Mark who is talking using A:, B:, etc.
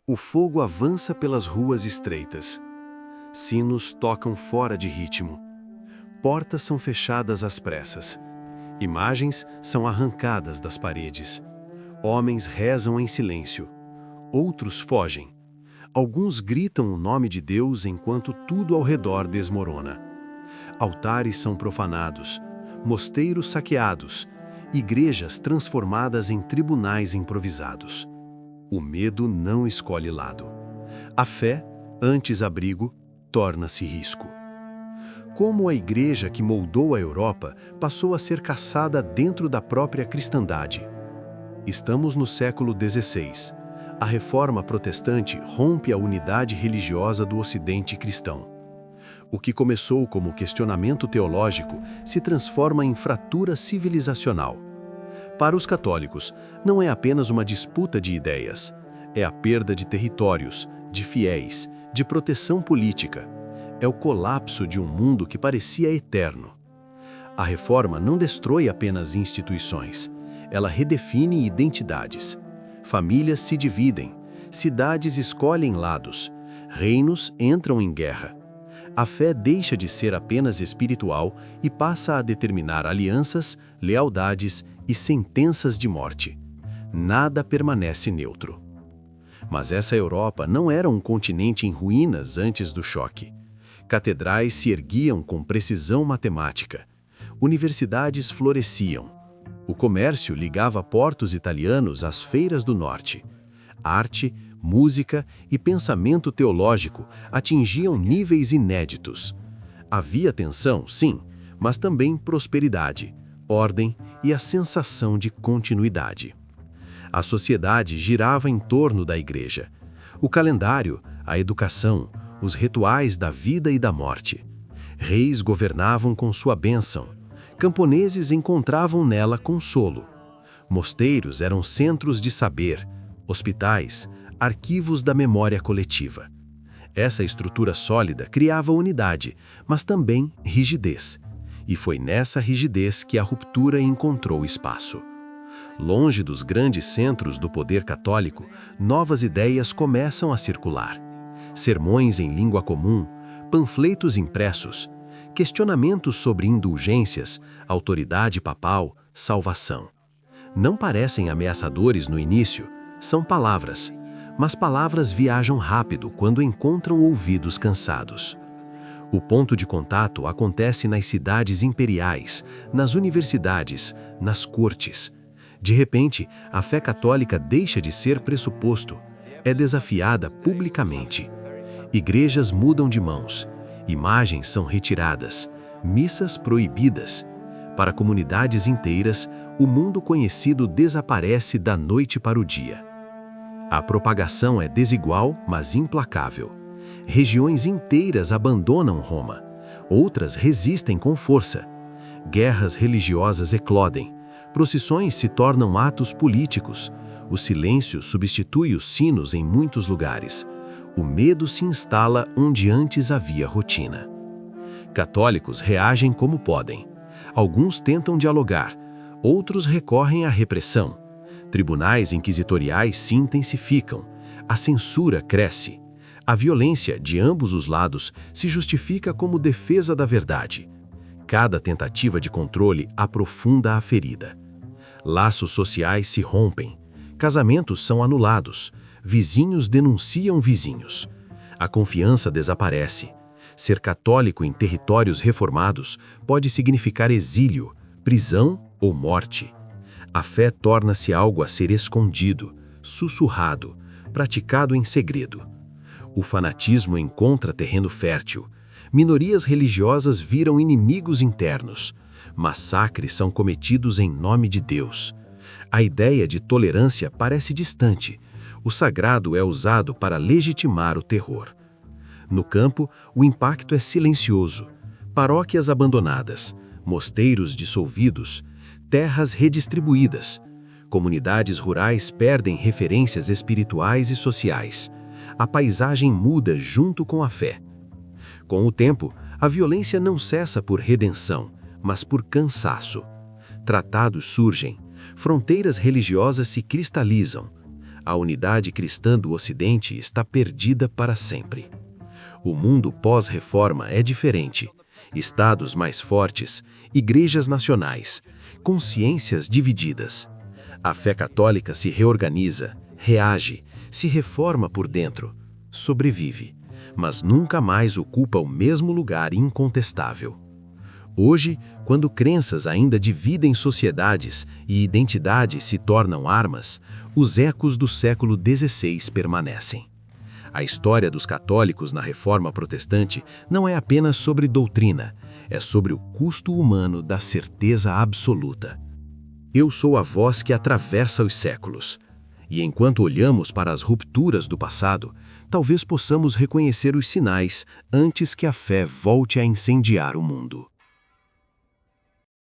A: O fogo avança pelas ruas estreitas. Sinos tocam fora de ritmo. Portas são fechadas às pressas. Imagens são arrancadas das paredes. Homens rezam em silêncio. Outros fogem. Alguns gritam o nome de Deus enquanto tudo ao redor desmorona. Altares são profanados, mosteiros saqueados, igrejas transformadas em tribunais improvisados. O medo não escolhe lado. A fé, antes abrigo, torna-se risco. Como a igreja que moldou a Europa passou a ser caçada dentro da própria cristandade. Estamos no século XVI. A reforma protestante rompe a unidade religiosa do Ocidente cristão. O que começou como questionamento teológico se transforma em fratura civilizacional. Para os católicos, não é apenas uma disputa de ideias, é a perda de territórios, de fiéis, de proteção política. É o colapso de um mundo que parecia eterno. A reforma não destrói apenas instituições, ela redefine identidades. Famílias se dividem, cidades escolhem lados, reinos entram em guerra. A fé deixa de ser apenas espiritual e passa a determinar alianças, lealdades e sentenças de morte. Nada permanece neutro. Mas essa Europa não era um continente em ruínas antes do choque. Catedrais se erguiam com precisão matemática. Universidades floresciam. O comércio ligava portos italianos às feiras do norte. Arte, música e pensamento teológico atingiam níveis inéditos. Havia tensão, sim, mas também prosperidade, ordem e a sensação de continuidade. A sociedade girava em torno da igreja. O calendário, a educação, os rituais da vida e da morte. Reis governavam com sua bênção. Camponeses encontravam nela consolo. Mosteiros eram centros de saber, hospitais, arquivos da memória coletiva. Essa estrutura sólida criava unidade, mas também rigidez. E foi nessa rigidez que a ruptura encontrou espaço. Longe dos grandes centros do poder católico, novas ideias começam a circular. Sermões em língua comum, panfletos impressos, questionamentos sobre indulgências, autoridade papal, salvação. Não parecem ameaçadores no início, são palavras, mas palavras viajam rápido quando encontram ouvidos cansados. O ponto de contato acontece nas cidades imperiais, nas universidades, nas cortes. De repente, a fé católica deixa de ser pressuposto, é desafiada publicamente. Igrejas mudam de mãos, imagens são retiradas, missas proibidas. Para comunidades inteiras, o mundo conhecido desaparece da noite para o dia. A propagação é desigual, mas implacável. Regiões inteiras abandonam Roma, outras resistem com força. Guerras religiosas eclodem, procissões se tornam atos políticos, o silêncio substitui os sinos em muitos lugares. O medo se instala onde antes havia rotina. Católicos reagem como podem. Alguns tentam dialogar, outros recorrem à repressão. Tribunais inquisitoriais se intensificam. A censura cresce. A violência de ambos os lados se justifica como defesa da verdade. Cada tentativa de controle aprofunda a ferida. Laços sociais se rompem. Casamentos são anulados. Vizinhos denunciam vizinhos. A confiança desaparece. Ser católico em territórios reformados pode significar exílio, prisão ou morte. A fé torna-se algo a ser escondido, sussurrado, praticado em segredo. O fanatismo encontra terreno fértil. Minorias religiosas viram inimigos internos. Massacres são cometidos em nome de Deus. A ideia de tolerância parece distante. O sagrado é usado para legitimar o terror. No campo, o impacto é silencioso. Paróquias abandonadas, mosteiros dissolvidos, terras redistribuídas. Comunidades rurais perdem referências espirituais e sociais. A paisagem muda junto com a fé. Com o tempo, a violência não cessa por redenção, mas por cansaço. Tratados surgem, fronteiras religiosas se cristalizam. A unidade cristã do Ocidente está perdida para sempre. O mundo pós-reforma é diferente. Estados mais fortes, igrejas nacionais, consciências divididas. A fé católica se reorganiza, reage, se reforma por dentro, sobrevive, mas nunca mais ocupa o mesmo lugar incontestável. Hoje, quando crenças ainda dividem sociedades e identidades se tornam armas, os ecos do século XVI permanecem. A história dos católicos na Reforma Protestante não é apenas sobre doutrina, é sobre o custo humano da certeza absoluta. Eu sou a voz que atravessa os séculos. E enquanto olhamos para as rupturas do passado, talvez possamos reconhecer os sinais antes que a fé volte a incendiar o mundo.